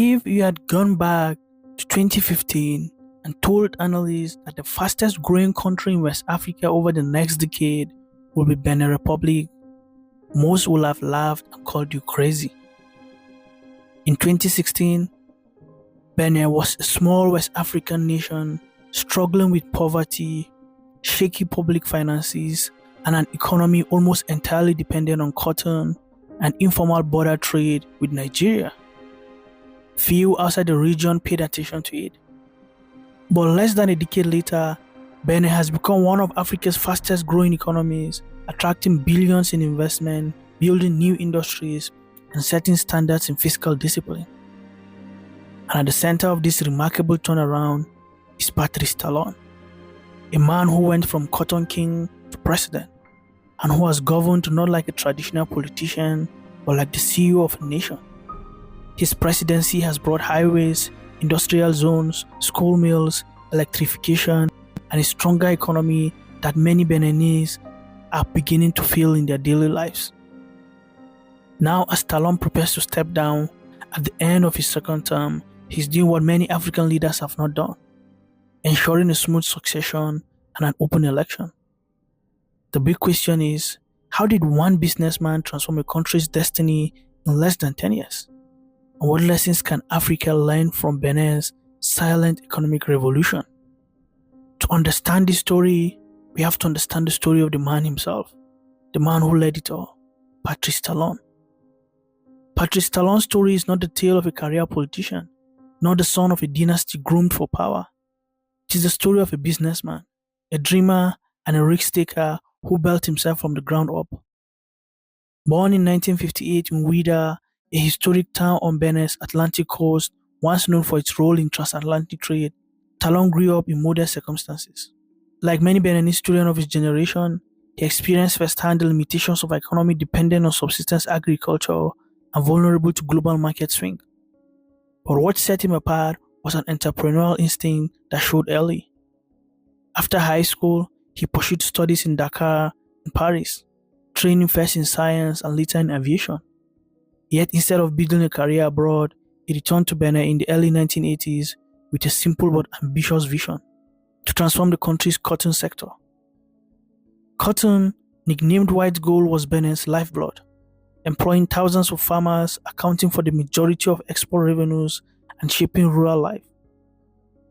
If you had gone back to 2015 and told analysts that the fastest growing country in West Africa over the next decade will be Benin Republic, most would have laughed and called you crazy. In 2016, Benin was a small West African nation struggling with poverty, shaky public finances, and an economy almost entirely dependent on cotton and informal border trade with Nigeria. Few outside the region paid attention to it. But less than a decade later, Benin has become one of Africa's fastest growing economies, attracting billions in investment, building new industries, and setting standards in fiscal discipline. And at the center of this remarkable turnaround is Patrice Talon, a man who went from cotton king to president, and who has governed not like a traditional politician, but like the CEO of a nation. His presidency has brought highways, industrial zones, school mills, electrification, and a stronger economy that many Beninese are beginning to feel in their daily lives. Now, as Talon prepares to step down at the end of his second term, he's doing what many African leaders have not done, ensuring a smooth succession and an open election. The big question is, how did one businessman transform a country's destiny in less than 10 years? And what lessons can Africa learn from Benin's silent economic revolution? To understand this story, we have to understand the story of the man himself, the man who led it all, Patrice Talon. Patrice Talon's story is not the tale of a career politician, nor the son of a dynasty groomed for power. It is the story of a businessman, a dreamer, and a risk-taker who built himself from the ground up. Born in 1958 in Ouidah, a historic town on Benin's Atlantic coast, once known for its role in transatlantic trade, Talon grew up in modest circumstances. Like many Beninese students of his generation, he experienced firsthand the limitations of an economy dependent on subsistence agriculture and vulnerable to global market swing. But what set him apart was an entrepreneurial instinct that showed early. After high school, he pursued studies in Dakar and Paris, training first in science and later in aviation. Yet instead of building a career abroad, he returned to Benin in the early 1980s with a simple but ambitious vision to transform the country's cotton sector. Cotton, nicknamed white gold, was Benin's lifeblood, employing thousands of farmers, accounting for the majority of export revenues and shaping rural life.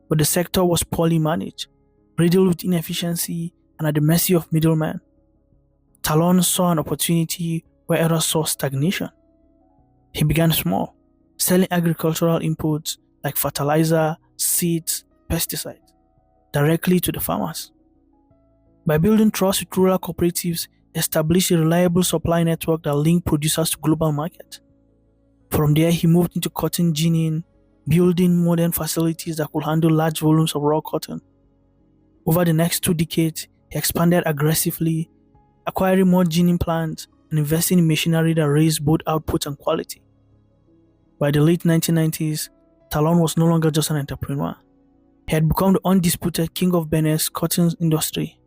But the sector was poorly managed, riddled with inefficiency and at the mercy of middlemen. Talon saw an opportunity where others saw stagnation. He began small, selling agricultural inputs like fertilizer, seeds, pesticides, directly to the farmers. By building trust with rural cooperatives, he established a reliable supply network that linked producers to global market. From there, he moved into cotton ginning, building modern facilities that could handle large volumes of raw cotton. Over the next 2 decades, he expanded aggressively, acquiring more ginning plants and investing in machinery that raised both output and quality. By the late 1990s, Talon was no longer just an entrepreneur. He had become the undisputed king of Benin's cotton industry,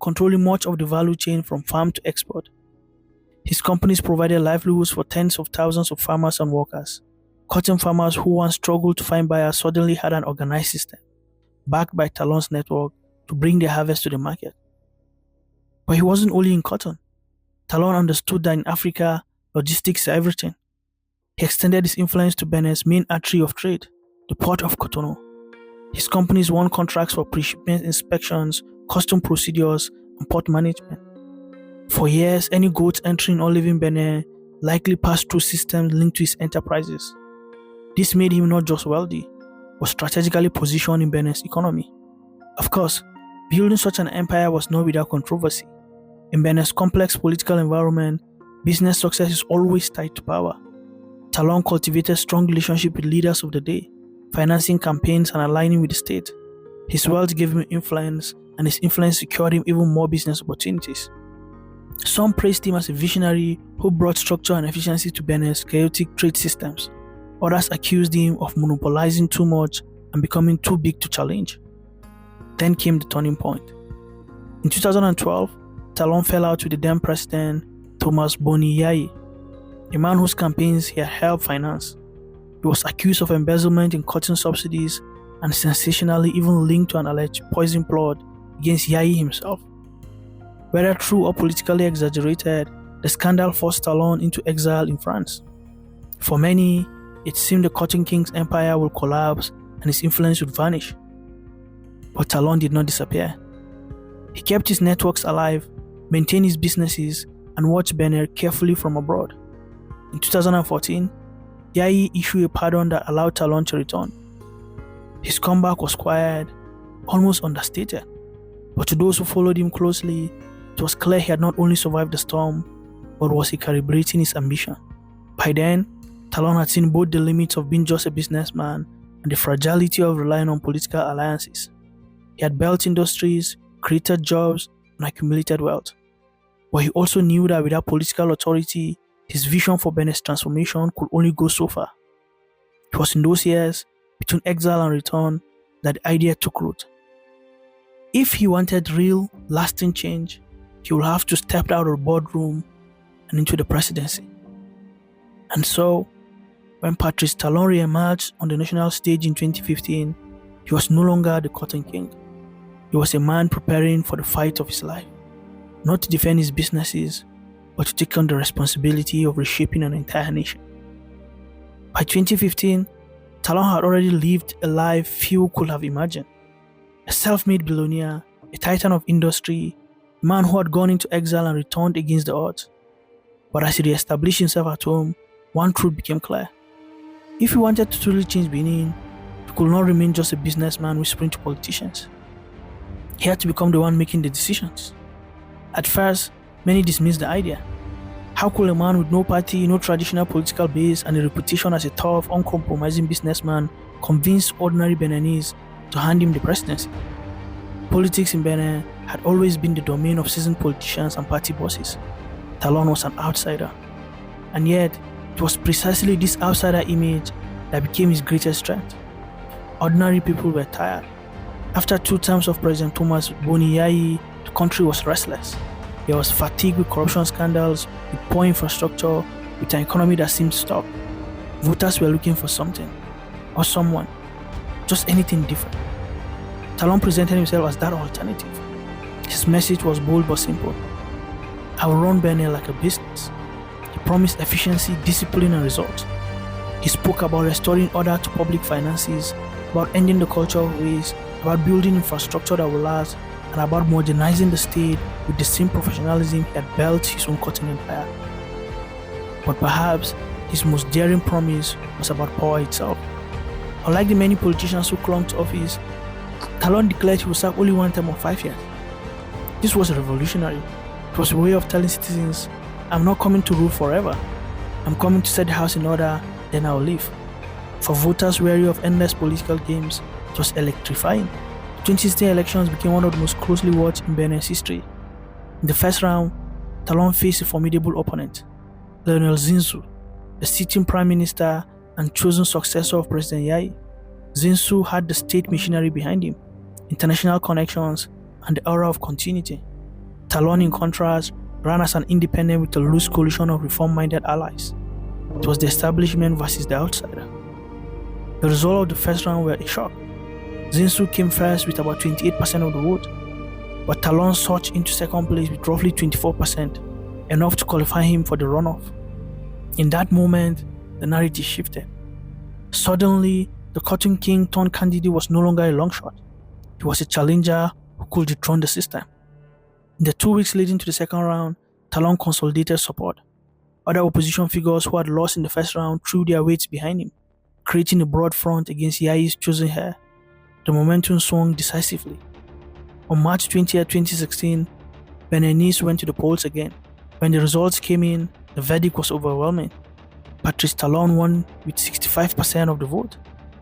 controlling much of the value chain from farm to export. His companies provided livelihoods for tens of thousands of farmers and workers. Cotton farmers who once struggled to find buyers suddenly had an organized system, backed by Talon's network, to bring their harvest to the market. But he wasn't only in cotton. Talon understood that in Africa, logistics is everything. He extended his influence to Benin's main artery of trade, the port of Cotonou. His companies won contracts for pre-shipment inspections, custom procedures, and port management. For years, any goods entering or leaving Benin likely passed through systems linked to his enterprises. This made him not just wealthy, but strategically positioned in Benin's economy. Of course, building such an empire was not without controversy. In Benin's complex political environment, business success is always tied to power. Talon cultivated strong relationships with leaders of the day, financing campaigns and aligning with the state. His wealth gave him influence, and his influence secured him even more business opportunities. Some praised him as a visionary who brought structure and efficiency to Benin's chaotic trade systems. Others accused him of monopolizing too much and becoming too big to challenge. Then came the turning point. In 2012, Talon fell out with the then president, Thomas Boni Yayi, a man whose campaigns he had helped finance. He was accused of embezzlement in cotton subsidies and sensationally even linked to an alleged poison plot against Yayi himself. Whether true or politically exaggerated, the scandal forced Talon into exile in France. For many, it seemed the Cotton King's empire would collapse and his influence would vanish. But Talon did not disappear. He kept his networks alive, maintained his businesses, and watched Benin carefully from abroad. In 2014, Yayi issued a pardon that allowed Talon to return. His comeback was quiet, almost understated, but to those who followed him closely, it was clear he had not only survived the storm, but was recalibrating his ambition. By then, Talon had seen both the limits of being just a businessman and the fragility of relying on political alliances. He had built industries, created jobs, and accumulated wealth. But he also knew that without political authority, his vision for Benin's transformation could only go so far. It was in those years, between exile and return, that the idea took root. If he wanted real, lasting change, he would have to step out of the boardroom and into the presidency. And so, when Patrice Talon re-emerged on the national stage in 2015, he was no longer the Cotton King. He was a man preparing for the fight of his life, not to defend his businesses, but to take on the responsibility of reshaping an entire nation. By 2015, Talon had already lived a life few could have imagined. A self-made billionaire, a titan of industry, a man who had gone into exile and returned against the odds. But as he re-established himself at home, one truth became clear. If he wanted to truly change Benin, he could not remain just a businessman whispering to politicians. He had to become the one making the decisions. At first, many dismissed the idea. How could a man with no party, no traditional political base, and a reputation as a tough, uncompromising businessman convince ordinary Beninese to hand him the presidency? Politics in Benin had always been the domain of seasoned politicians and party bosses. Talon was an outsider. And yet, it was precisely this outsider image that became his greatest strength. Ordinary people were tired. After 2 terms of President Thomas Boni Yayi, the country was restless. There was fatigue with corruption scandals, with poor infrastructure, with an economy that seemed stuck. Voters were looking for something, or someone, just anything different. Talon presented himself as that alternative. His message was bold but simple. I will run Benin like a business. He promised efficiency, discipline, and results. He spoke about restoring order to public finances, about ending the culture of waste, about building infrastructure that will last, and about modernizing the state with the same professionalism he had built his own cotton empire. But perhaps his most daring promise was about power itself. Unlike the many politicians who clung to office, Talon declared he would serve only 1 term of 5 years. This was revolutionary. It was a way of telling citizens, I'm not coming to rule forever. I'm coming to set the house in order, then I'll leave. For voters weary of endless political games, it was electrifying. The 2016 elections became one of the most closely watched in Benin's history. In the first round, Talon faced a formidable opponent, Lionel Zinsou, the sitting prime minister and chosen successor of President Yayi. Zinsou had the state machinery behind him, international connections, and the aura of continuity. Talon, in contrast, ran as an independent with a loose coalition of reform-minded allies. It was the establishment versus the outsider. The result of the first round were a shock. Zinsou came first with about 28% of the vote, but Talon surged into second place with roughly 24%, enough to qualify him for the runoff. In that moment, the narrative shifted. Suddenly, the Cotton King turned candidate was no longer a long shot. He was a challenger who could dethrone the system. In the 2 weeks leading to the second round, Talon consolidated support. Other opposition figures who had lost in the first round threw their weights behind him, creating a broad front against Yayi's chosen heir. The momentum swung decisively. On March 20, 2016, Beninese went to the polls again. When the results came in, the verdict was overwhelming. Patrice Talon won with 65% of the vote,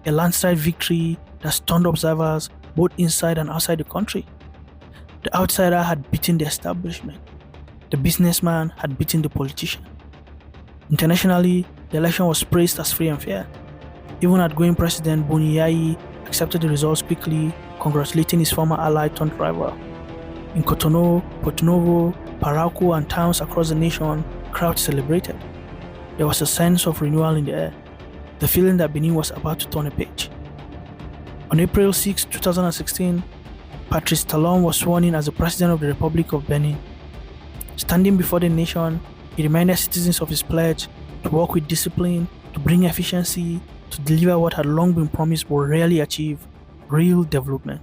a landslide victory that stunned observers both inside and outside the country. The outsider had beaten the establishment. The businessman had beaten the politician. Internationally, the election was praised as free and fair. Even outgoing President Boni Yayi accepted the results quickly, congratulating his former ally turned rival. In Cotonou, Porto Novo, Parakou, and towns across the nation, crowds celebrated. There was a sense of renewal in the air. the feeling that Benin was about to turn a page. On April 6, 2016, Patrice Talon was sworn in as the President of the Republic of Benin. Standing before the nation, he reminded citizens of his pledge to work with discipline, to bring efficiency, to deliver what had long been promised but rarely achieved, real development.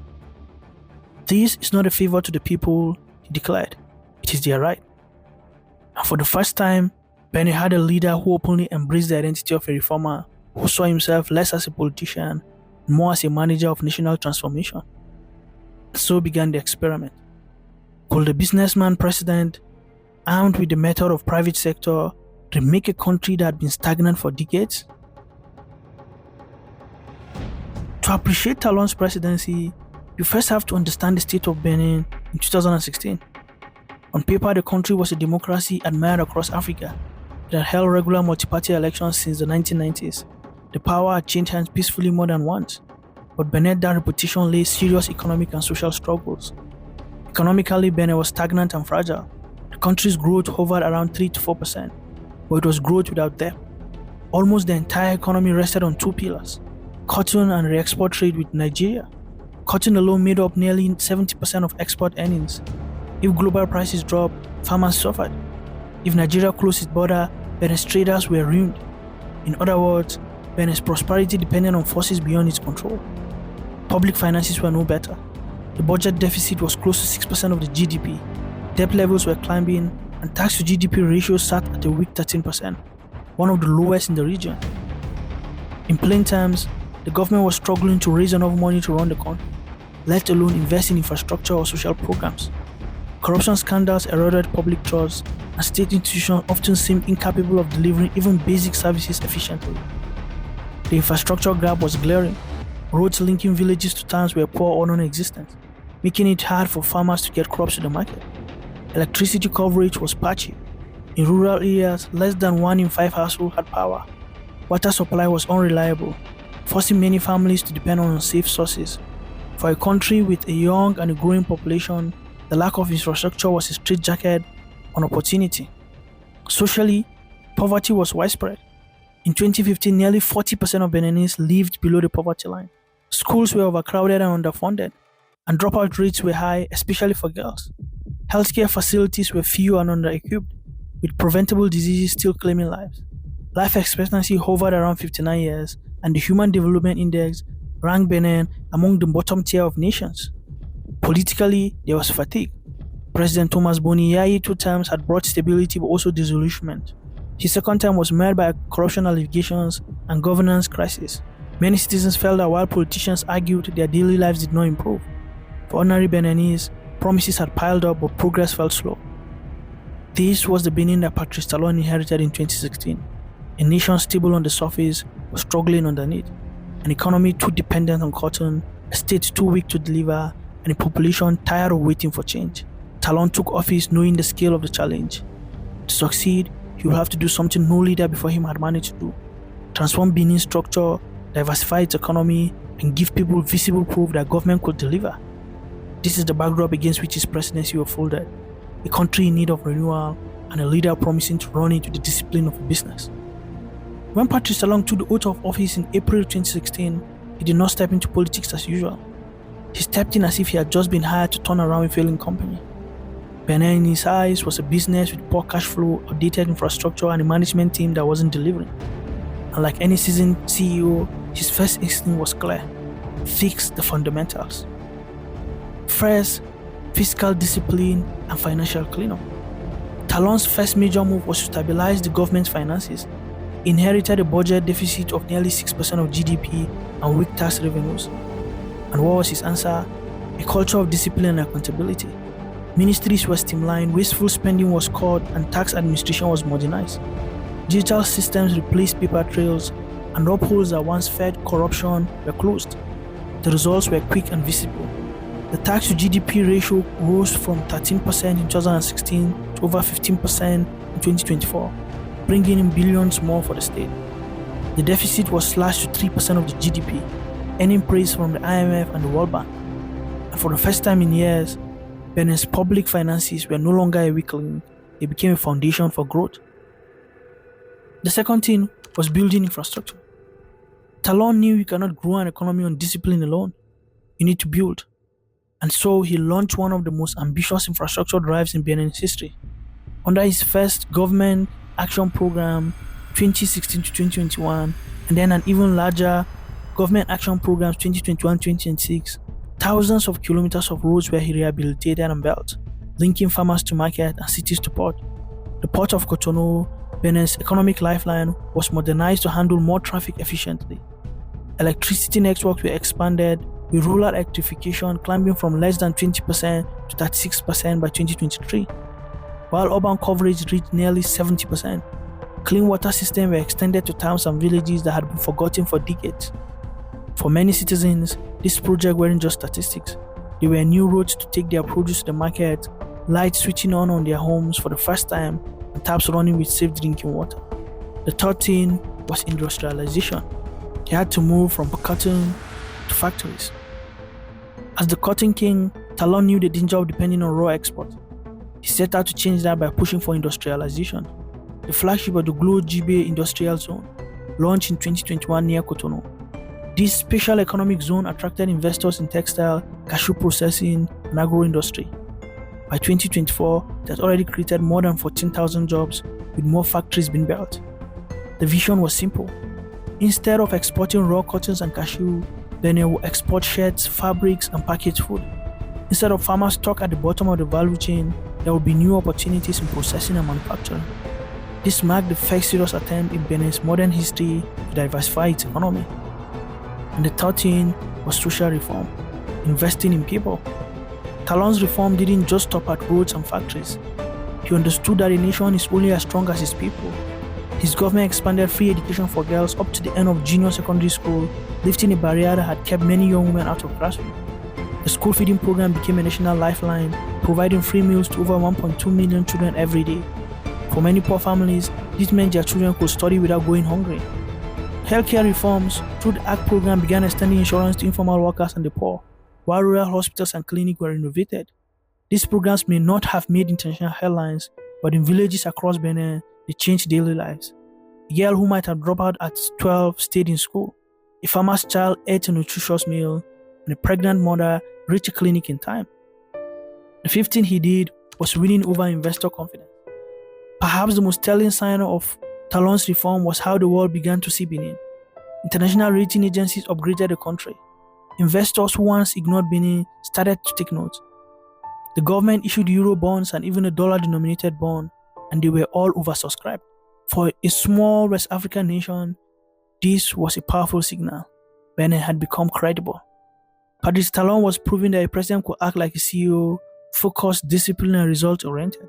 This is not a favor to the people, he declared. It is their right. And for the first time, Benin had a leader who openly embraced the identity of a reformer, who saw himself less as a politician, more as a manager of national transformation. So began the experiment. Could the businessman president, armed with the method of private sector, remake a country that had been stagnant for decades? To appreciate Talon's presidency, you first have to understand the state of Benin in 2016. On paper, the country was a democracy admired across Africa. It had held regular multi-party elections since the 1990s. The power had changed hands peacefully more than once. But beneath that reputation lay serious economic and social struggles. Economically, Benin was stagnant and fragile. The country's growth hovered around 3 to 4%, but it was growth without depth. Almost the entire economy rested on two pillars: cotton and re-export trade with Nigeria. Cotton alone made up nearly 70% of export earnings. If global prices dropped, farmers suffered. If Nigeria closed its border, Benin's traders were ruined. In other words, Benin's prosperity depended on forces beyond its control. Public finances were no better. The budget deficit was close to 6% of the GDP. Debt levels were climbing, and tax to GDP ratio sat at a weak 13%, one of the lowest in the region. In plain terms, the government was struggling to raise enough money to run the country, let alone invest in infrastructure or social programs. Corruption scandals eroded public trust, and state institutions often seemed incapable of delivering even basic services efficiently. The infrastructure gap was glaring. Roads linking villages to towns were poor or non-existent, making it hard for farmers to get crops to the market. Electricity coverage was patchy. In rural areas, less than 1 in 5 households had power. Water supply was unreliable, forcing many families to depend on unsafe sources. For a country with a young and a growing population, the lack of infrastructure was a straitjacket on opportunity. Socially, poverty was widespread. In 2015, nearly 40% of Beninese lived below the poverty line. Schools were overcrowded and underfunded, and dropout rates were high, especially for girls. Healthcare facilities were few and under-equipped, with preventable diseases still claiming lives. Life expectancy hovered around 59 years, and the Human Development Index ranked Benin among the bottom tier of nations. Politically, there was fatigue. President Thomas Boni Yayi 2 times had brought stability but also disillusionment. His second term was marred by corruption allegations and governance crisis. Many citizens felt that while politicians argued, their daily lives did not improve. For ordinary Beninese, promises had piled up but progress felt slow. This was the Benin that Patrice Talon inherited in 2016. A nation stable on the surface but struggling underneath. An economy too dependent on cotton, a state too weak to deliver, and a population tired of waiting for change. Talon took office knowing the scale of the challenge. To succeed, he would have to do something no leader before him had managed to do: transform Benin's structure, diversify its economy, and give people visible proof that government could deliver. This is the backdrop against which his presidency unfolded: a country in need of renewal and a leader promising to run into the discipline of business. When Patrice Talon took the oath of office in April 2016, he did not step into politics as usual. He stepped in as if he had just been hired to turn around a failing company. Benin, in his eyes, was a business with poor cash flow, outdated infrastructure, and a management team that wasn't delivering. And like any seasoned CEO, his first instinct was clear: fix the fundamentals. First, fiscal discipline and financial cleanup. Talon's first major move was to stabilize the government's finances. He inherited a budget deficit of nearly 6% of GDP and weak tax revenues. And what was his answer? A culture of discipline and accountability. Ministries were streamlined, wasteful spending was cut, and tax administration was modernized. Digital systems replaced paper trails, and loopholes that once fed corruption were closed. The results were quick and visible. The tax to GDP ratio rose from 13% in 2016 to over 15% in 2024, bringing in billions more for the state. The deficit was slashed to 3% of the GDP, earning praise from the IMF and the World Bank. And for the first time in years, Benin's public finances were no longer a weak link, they became a foundation for growth. The second thing was building infrastructure. Talon knew you cannot grow an economy on discipline alone. You need to build. And so he launched one of the most ambitious infrastructure drives in Benin's history. Under his first government action program, 2016 to 2021, and then an even larger government action program, 2021-2026, thousands of kilometers of roads were rehabilitated and built, linking farmers to market and cities to port. The port of Cotonou, Benin's economic lifeline, was modernized to handle more traffic efficiently. Electricity networks were expanded, with rural electrification climbing from less than 20% to 36% by 2023, while urban coverage reached nearly 70%. Clean water systems were extended to towns and villages that had been forgotten for decades. For many citizens, this project weren't just statistics. They were new roads to take their produce to the market, lights switching on their homes for the first time, and taps running with safe drinking water. The third thing was industrialization. They had to move from cotton to factories. As the cotton king, Talon knew the danger of depending on raw export. He set out to change that by pushing for industrialization. The flagship of the Glo-Djigbé Industrial Zone, launched in 2021 near Cotonou. This special economic zone attracted investors in textile, cashew processing, and agro-industry. By 2024, it had already created more than 14,000 jobs, with more factories being built. The vision was simple. Instead of exporting raw cottons and cashew, Benin will export shirts, fabrics, and packaged food. Instead of farmers stuck at the bottom of the value chain, there will be new opportunities in processing and manufacturing. This marked the first serious attempt in Benin's modern history to diversify its economy. And the third thing was social reform, investing in people. Talon's reform didn't just stop at roads and factories. He understood that a nation is only as strong as its people. His government expanded free education for girls up to the end of junior secondary school, lifting a barrier that had kept many young women out of classroom. The school feeding program became a national lifeline, providing free meals to over 1.2 million children every day. For many poor families, this meant their children could study without going hungry. Healthcare reforms through the ACT program began extending insurance to informal workers and the poor, while rural hospitals and clinics were renovated. These programs may not have made international headlines, but in villages across Benin, they changed daily lives. A girl who might have dropped out at 12 stayed in school. A farmer's child ate a nutritious meal, and a pregnant mother reached a clinic in time. The fifth thing he did was winning over investor confidence. Perhaps the most telling sign of Talon's reform was how the world began to see Benin. International rating agencies upgraded the country. Investors who once ignored Benin started to take note. The government issued euro bonds and even a dollar-denominated bond, and they were all oversubscribed. For a small West African nation, this was a powerful signal. Benin had become credible. Patrice Talon was proving that a president could act like a CEO, focused, disciplined, and result-oriented.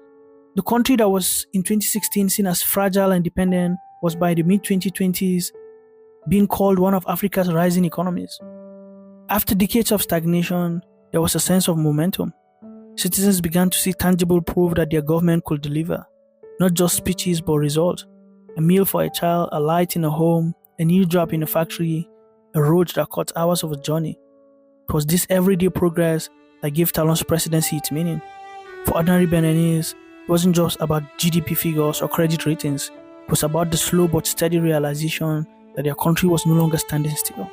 The country that was in 2016 seen as fragile and dependent was by the mid-2020s being called one of Africa's rising economies. After decades of stagnation, there was a sense of momentum. Citizens began to see tangible proof that their government could deliver, not just speeches but results. A meal for a child, a light in a home, a new job in a factory, a road that cut hours of a journey. It was this everyday progress that gave Talon's presidency its meaning. For ordinary Beninese, it wasn't just about GDP figures or credit ratings. It was about the slow but steady realization that their country was no longer standing still.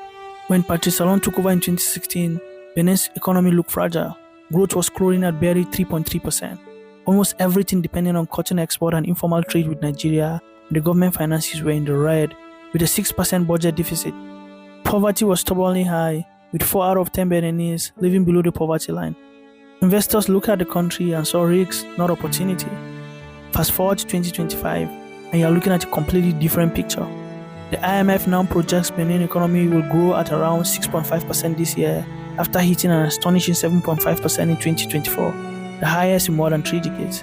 When Patrice Talon took over in 2016, Benin's economy looked fragile. Growth was crawling at barely 3.3%. Almost everything depending on cotton export and informal trade with Nigeria, and the government finances were in the red, with a 6% budget deficit. Poverty was stubbornly high, with 4 out of 10 Beninese living below the poverty line. Investors looked at the country and saw risks, not opportunity. Fast forward to 2025, and you're looking at a completely different picture. The IMF now projects Benin economy will grow at around 6.5% this year, after hitting an astonishing 7.5% in 2024, the highest in more than 3 decades.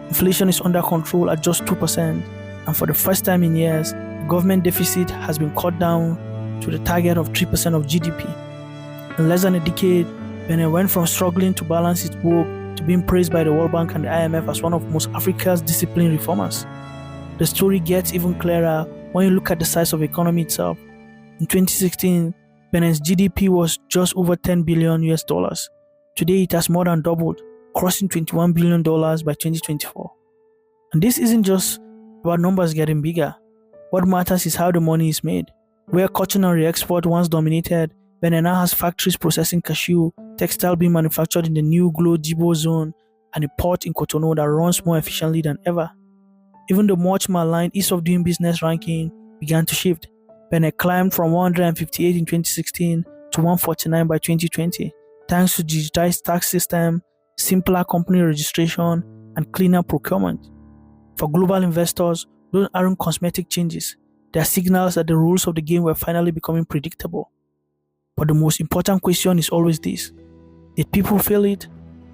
Inflation is under control at just 2%, and for the first time in years, the government deficit has been cut down to the target of 3% of GDP. In less than a decade, Benin went from struggling to balance its book to being praised by the World Bank and the IMF as one of most Africa's disciplined reformers. The story gets even clearer when you look at the size of the economy itself. In 2016, Benin's GDP was just over $10 billion. Today, it has more than doubled, crossing $21 billion by 2024. And this isn't just about numbers getting bigger. What matters is how the money is made. Where cotton and re-export once dominated, Benin now has factories processing cashew, textile being manufactured in the new Glo-Djigbé Zone, and a port in Cotonou that runs more efficiently than ever. Even the much maligned ease of doing business ranking began to shift. Benin climbed from 158 in 2016 to 149 by 2020, thanks to digitized tax system, simpler company registration, and cleaner procurement. For global investors, those aren't cosmetic changes. They are signals that the rules of the game were finally becoming predictable. But the most important question is always this: did people feel it?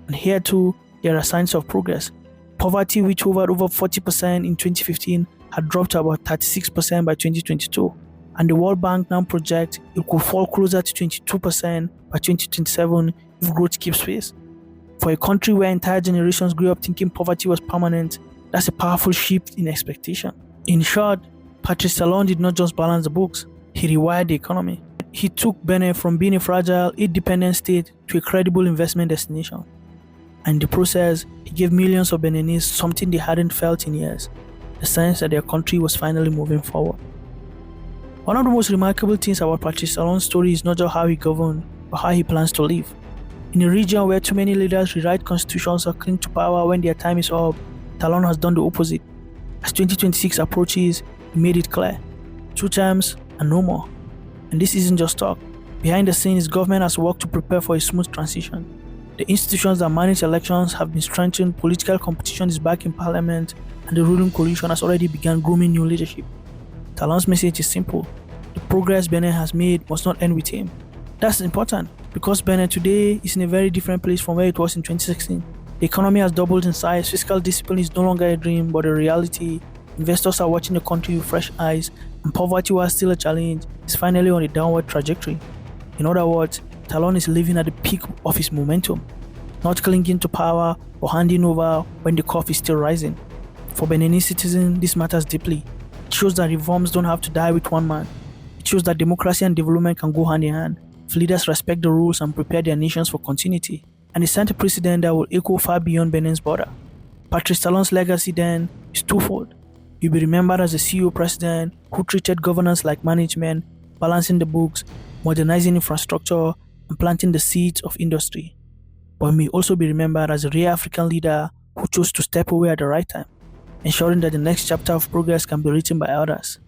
And here too, there are signs of progress. Poverty, which hovered over 40% in 2015, had dropped to about 36% by 2022. And the World Bank now projects it could fall closer to 22% by 2027 if growth keeps pace. For a country where entire generations grew up thinking poverty was permanent, that's a powerful shift in expectation. In short, Patrice Talon did not just balance the books, he rewired the economy. He took Benin from being a fragile, independent state to a credible investment destination. And in the process, he gave millions of Beninese something they hadn't felt in years: the sense that their country was finally moving forward. One of the most remarkable things about Patrice Talon's story is not just how he governed, but how he plans to live. In a region where too many leaders rewrite constitutions or cling to power when their time is up, Talon has done the opposite. As 2026 approaches, he made it clear: 2 terms and no more. And this isn't just talk. Behind the scenes, government has worked to prepare for a smooth transition. The institutions that manage elections have been strengthened, political competition is back in parliament, and the ruling coalition has already begun grooming new leadership. Talon's message is simple: the progress Benin has made must not end with him. That's important because Benin today is in a very different place from where it was in 2016. The economy has doubled in size, fiscal discipline is no longer a dream but a reality, investors are watching the country with fresh eyes, and poverty, while still a challenge, is finally on a downward trajectory. In other words, Talon is living at the peak of his momentum, not clinging to power or handing over when the curve is still rising. For Beninese citizens, this matters deeply. It shows that reforms don't have to die with one man. It shows that democracy and development can go hand in hand if leaders respect the rules and prepare their nations for continuity. And it sent a precedent that will echo far beyond Benin's border. Patrice Talon's legacy then is twofold. He'll be remembered as a CEO president who treated governance like management, balancing the books, modernizing infrastructure, and planting the seeds of industry. But he may also be remembered as a rare African leader who chose to step away at the right time, ensuring that the next chapter of progress can be written by others.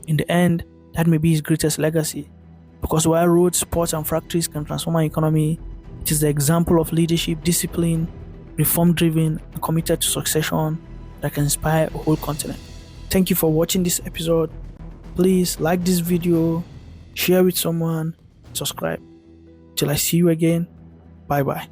In the end, that may be his greatest legacy, because while roads, ports, and factories can transform an economy, it is the example of leadership, discipline, reform-driven, and committed to succession that can inspire a whole continent. Thank you for watching this episode. Please like this video, share with someone, subscribe. Till I see you again, bye bye.